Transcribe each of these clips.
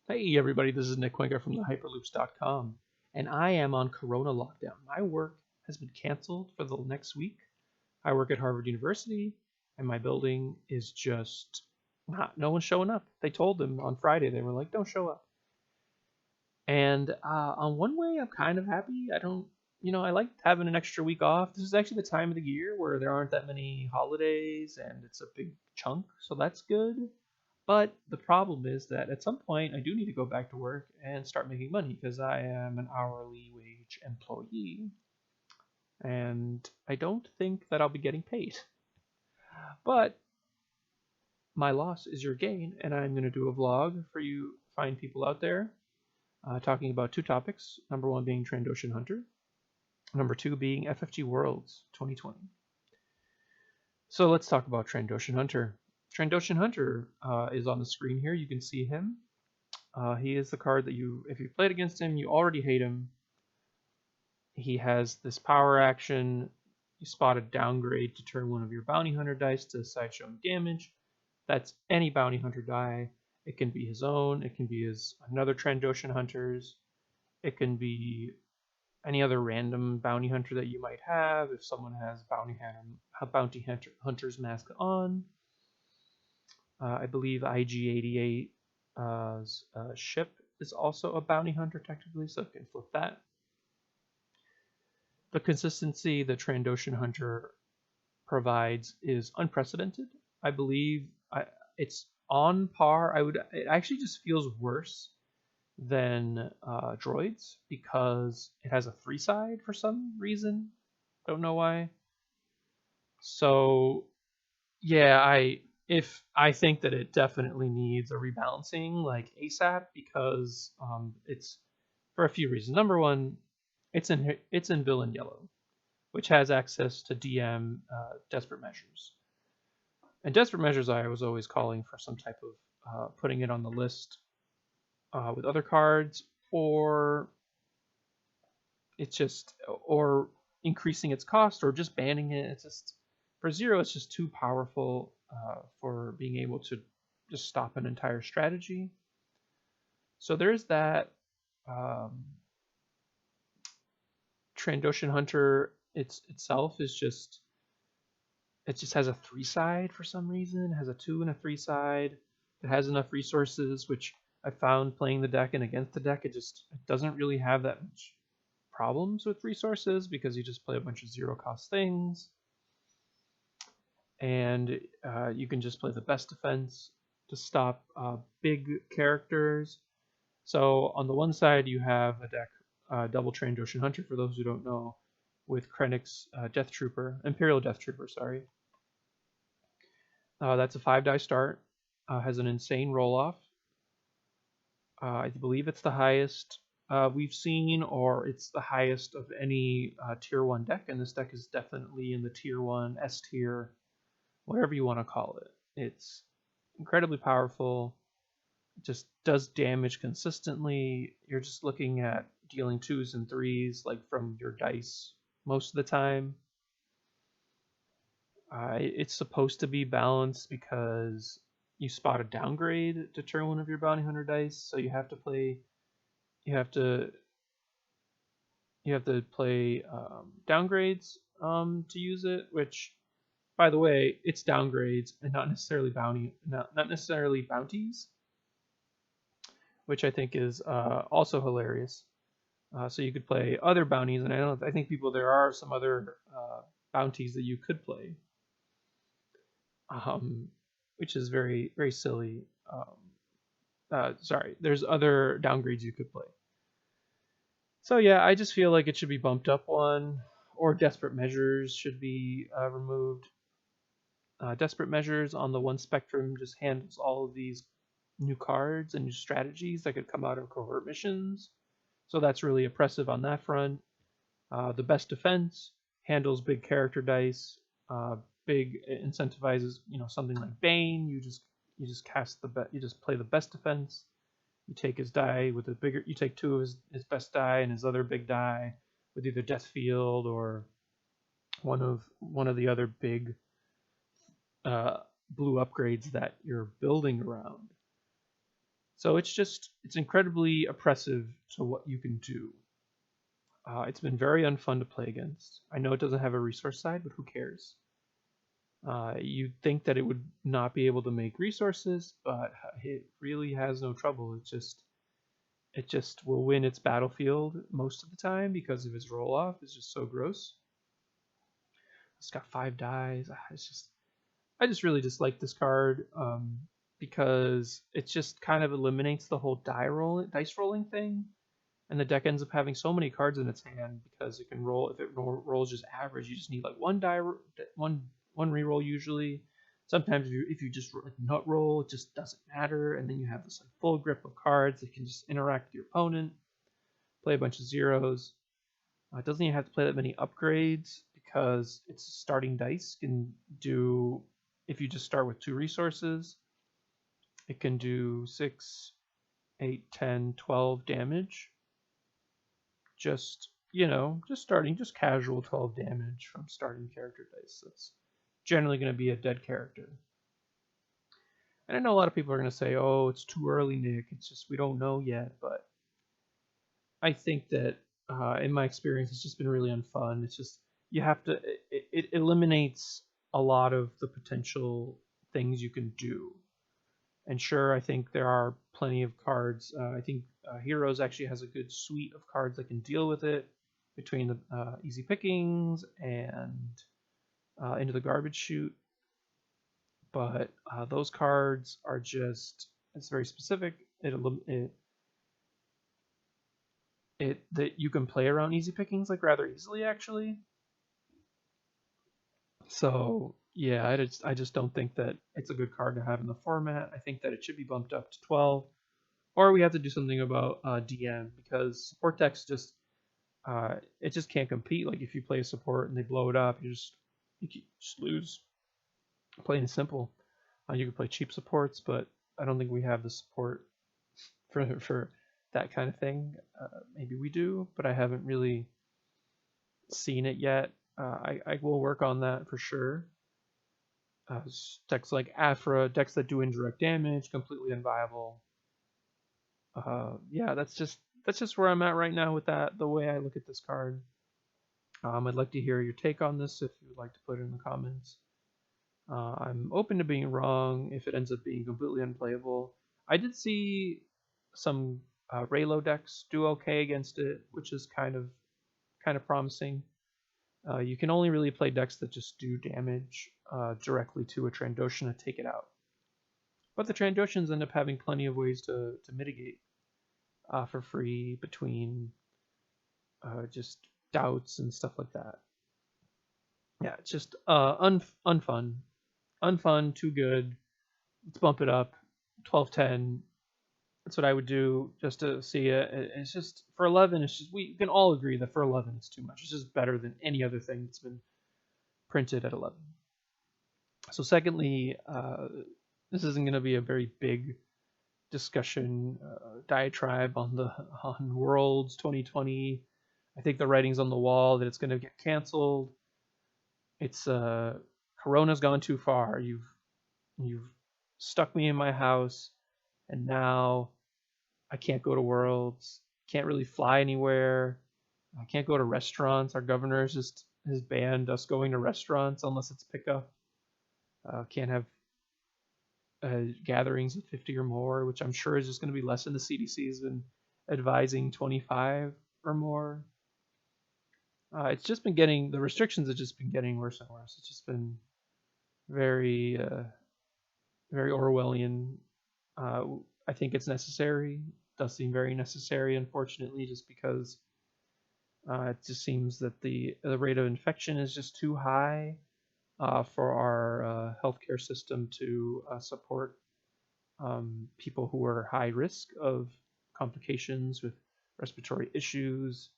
Hey everybody, this is NJCuenca from thehyperloops.com, and I am on Corona lockdown. My work has been canceled for the next week. I work at Harvard University, and my building is just no one's showing up. They told them on Friday, they were like, don't show up. And on one way, I'm kind of happy. I like having an extra week off. This is actually the time of the year where there aren't that many holidays, and it's a big chunk, so that's good. But the problem is that at some point I do need to go back to work and start making money because I am an hourly wage employee. And I don't think that I'll be getting paid. But my loss is your gain, and I'm going to do a vlog for you fine people out there talking about two topics. Number one being Trandoshan Hunter, number two being FFG Worlds 2020. So let's talk about Trandoshan Hunter. Trandoshan Hunter is on the screen here. You can see him. He is the card that if you played against him, you already hate him. He has this power action. You spot a downgrade to turn one of your bounty hunter dice to side showing damage. That's any bounty hunter die. It can be his own. It can be another Trandoshan hunter's. It can be any other random bounty hunter that you might have if someone has bounty hunter's mask on. I believe IG-88's ship is also a bounty hunter technically, so it can flip that. The consistency the Trandoshan Hunter provides is unprecedented. I believe it's on par. It actually just feels worse than droids because it has a 3-side for some reason. Don't know why. So yeah, I think that it definitely needs a rebalancing like ASAP because it's for a few reasons. Number one, it's in villain yellow, which has access to DM desperate measures. And desperate measures, I was always calling for some type of putting it on the list with other cards, or or increasing its cost, or just banning it. It's just for 0, it's just too powerful for being able to just stop an entire strategy. So there's that. Trandoshan Hunter itself is just has a 3-side for some reason. It has a 2 and a 3-side. It has enough resources, which I found playing the deck and against the deck, it doesn't really have that much problems with resources because you just play a bunch of 0-cost things. And you can just play the best defense to stop big characters. So on the one side, you have a deck, Double Trandoshan Hunter, for those who don't know, with Krennic's Imperial Death Trooper, sorry. That's a 5-die start, has an insane roll-off. I believe it's the highest we've seen, or it's the highest of any tier 1 deck, and this deck is definitely in the tier 1, S tier, whatever you want to call it. It's incredibly powerful. It just does damage consistently. You're just looking at dealing 2s and 3s like from your dice most of the time. It's supposed to be balanced because you spot a downgrade to turn one of your bounty hunter dice, so you have to play downgrades to use it, which, by the way, it's downgrades and not necessarily bounties, which I think is also hilarious. So you could play other bounties, and I think there are some other bounties that you could play, which is very, very silly. Sorry, there's other downgrades you could play. So yeah, I just feel like it should be bumped up one, or desperate measures should be removed. Desperate measures on the one spectrum just handles all of these new cards and new strategies that could come out of covert missions. So that's really oppressive on that front. The best defense handles big character dice. Big incentivizes, something like Bane. You just play the best defense. You take his die with you take 2 of his best die and his other big die with either Death Field or one of the other big blue upgrades that you're building around. So it's incredibly oppressive to what you can do. It's been very unfun to play against. I know it doesn't have a resource side, but who cares? You'd think that it would not be able to make resources, but it really has no trouble. It just will win its battlefield most of the time because of its roll off is just so gross. It's got 5 dies. I just really dislike this card because it just kind of eliminates the whole dice rolling thing, and the deck ends up having so many cards in its hand because it can roll. If it rolls just average, you just need like one reroll usually. Sometimes if you just like nut roll, it just doesn't matter, and then you have this like full grip of cards that can just interact with your opponent, play a bunch of zeros. It doesn't even have to play that many upgrades because its starting dice can do, if you just start with 2 resources, it can do 6, 8, 10, 12 damage. Just starting, just casual 12 damage from starting character dice. That's generally going to be a dead character. And I know a lot of people are going to say, oh, it's too early, Nick. It's just we don't know yet. But I think that in my experience, it's just been really unfun. It's just you have to. It eliminates a lot of the potential things you can do. And sure, I think there are plenty of cards. I think Heroes actually has a good suite of cards that can deal with it between the easy pickings and into the garbage chute. But those cards are just, it's very specific. That you can play around easy pickings like rather easily actually. So yeah, I just don't think that it's a good card to have in the format. I think that it should be bumped up to 12, or we have to do something about DM because support decks just it just can't compete. Like if you play a support and they blow it up, you just lose. Plain and simple. You can play cheap supports, but I don't think we have the support for that kind of thing. Maybe we do, but I haven't really seen it yet. I will work on that for sure. Decks like Aphra, decks that do indirect damage, completely unviable. Yeah, that's just where I'm at right now with that. The way I look at this card. I'd like to hear your take on this if you'd like to put it in the comments. I'm open to being wrong if it ends up being completely unplayable. I did see some Raylo decks do okay against it, which is kind of promising. You can only really play decks that just do damage directly to a Trandoshan to take it out. But the Trandoshans end up having plenty of ways to mitigate for free between just doubts and stuff like that. Yeah, it's just unfun. Unfun, too good. Let's bump it up. 12-10. That's what I would do just to see it. It's just for 11. It's just we can all agree that for 11 it's too much. It's just better than any other thing that's been printed at 11. So secondly, this isn't going to be a very big discussion diatribe on Worlds 2020. I think the writing's on the wall that it's going to get canceled. It's Corona's gone too far. You've stuck me in my house, and now I can't go to Worlds. Can't really fly anywhere. I can't go to restaurants. Our governor has banned us going to restaurants unless it's pickup. Can't have gatherings of 50 or more, which I'm sure is just going to be less than the CDC has been advising 25 or more. It's just been getting, the restrictions have just been getting worse and worse. It's just been very, very Orwellian. I think it's necessary. It does seem very necessary, unfortunately, just because it just seems that the rate of infection is just too high for our healthcare system to support people who are high risk of complications with respiratory issues,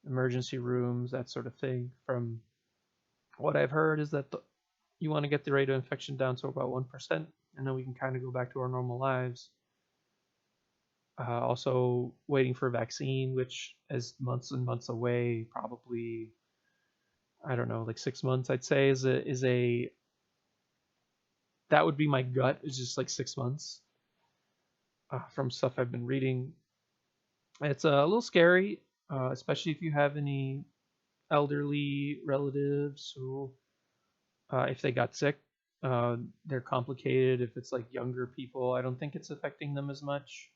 emergency rooms, that sort of thing. From what I've heard is that you want to get the rate of infection down to about 1%, and then we can kind of go back to our normal lives. Also waiting for a vaccine, which is months and months away, probably, I don't know, like 6 months, I'd say, is that would be my gut, is just like 6 months. from stuff I've been reading. It's a little scary, especially if you have any elderly relatives who, if they got sick, they're complicated. If it's like younger people, I don't think it's affecting them as much.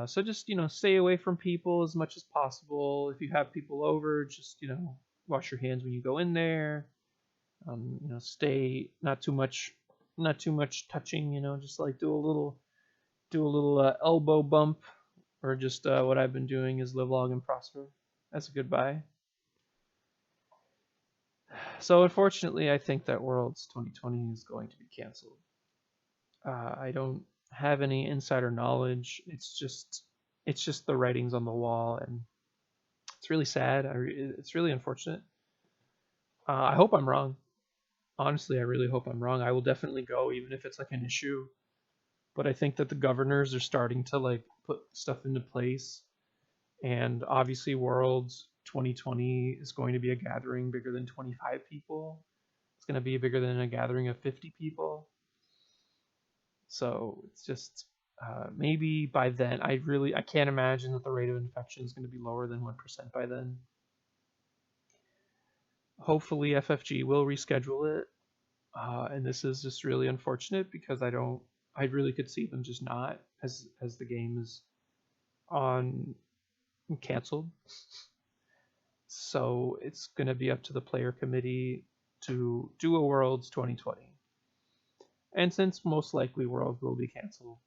So just stay away from people as much as possible. If you have people over, just wash your hands when you go in there. Stay not too much touching. Just like do a little elbow bump, or just what I've been doing is live long and prosper. That's a goodbye. So unfortunately, I think that Worlds 2020 is going to be canceled. I don't have any insider knowledge. It's just the writings on the wall, and it's really sad. It's really unfortunate. I hope I'm wrong. Honestly, I really hope I'm wrong. I will definitely go, even if it's like an issue. But I think that the governors are starting to like put stuff into place, and obviously, Worlds 2020 is going to be a gathering bigger than 25 people. It's going to be bigger than a gathering of 50 people. So it's just maybe by then, I can't imagine that the rate of infection is going to be lower than 1% by then. Hopefully, FFG will reschedule it, and this is just really unfortunate because I really could see them just not, as the game is on canceled. So it's going to be up to the player committee to do a Worlds 2020. And since most likely Worlds will be canceled,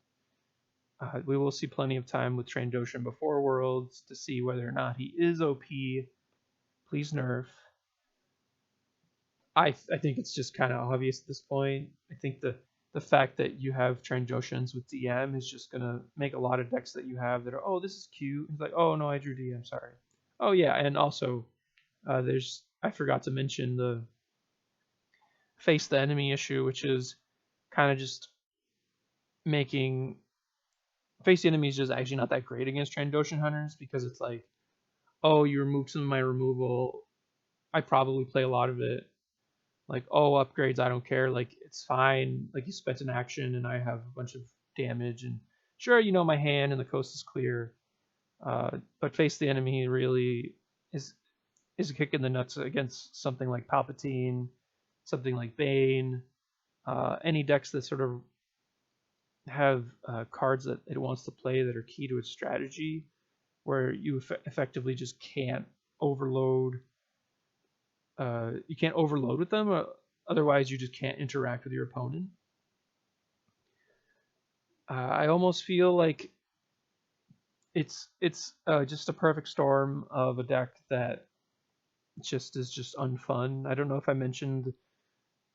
we will see plenty of time with Trandoshan before Worlds to see whether or not he is OP. Please nerf. I think it's just kind of obvious at this point. I think the fact that you have Trandoshans with DM is just gonna make a lot of decks that you have that are, oh, this is cute. It's like, oh no, I drew DM, sorry. Oh yeah, and also I forgot to mention the face the enemy issue, which is kind of just making face the enemy is just actually not that great against Trandoshan Hunters, because it's like, oh, you removed some of my removal. I probably play a lot of it. Like, oh, upgrades, I don't care. Like, it's fine. Like, you spent an action and I have a bunch of damage. And sure, my hand and the coast is clear. But face the enemy really is a kick in the nuts against something like Palpatine, something like Bane, any decks that sort of have cards that it wants to play that are key to its strategy, where you effectively just can't overload. You can't overload with them, otherwise you just can't interact with your opponent. I almost feel like it's just a perfect storm of a deck that is just unfun. I don't know if I mentioned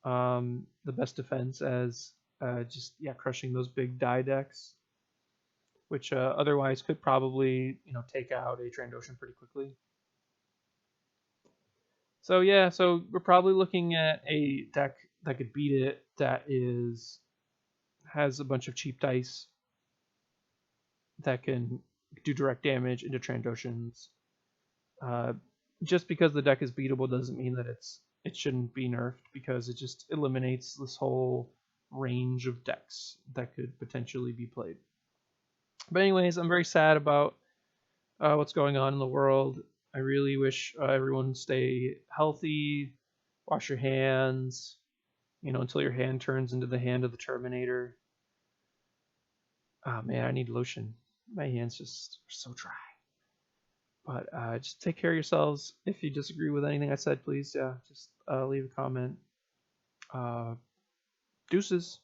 the best defense as just crushing those big die decks, which otherwise could probably take out a Trandoshan pretty quickly. So yeah, so we're probably looking at a deck that could beat it, that has a bunch of cheap dice that can do direct damage into Trandoshans. Just because the deck is beatable doesn't mean that it shouldn't be nerfed, because it just eliminates this whole range of decks that could potentially be played. But anyways, I'm very sad about what's going on in the world. I really wish everyone stay healthy, wash your hands, until your hand turns into the hand of the Terminator. Oh man, I need lotion. My hands just are so dry. But just take care of yourselves. If you disagree with anything I said, please, just leave a comment. Deuces.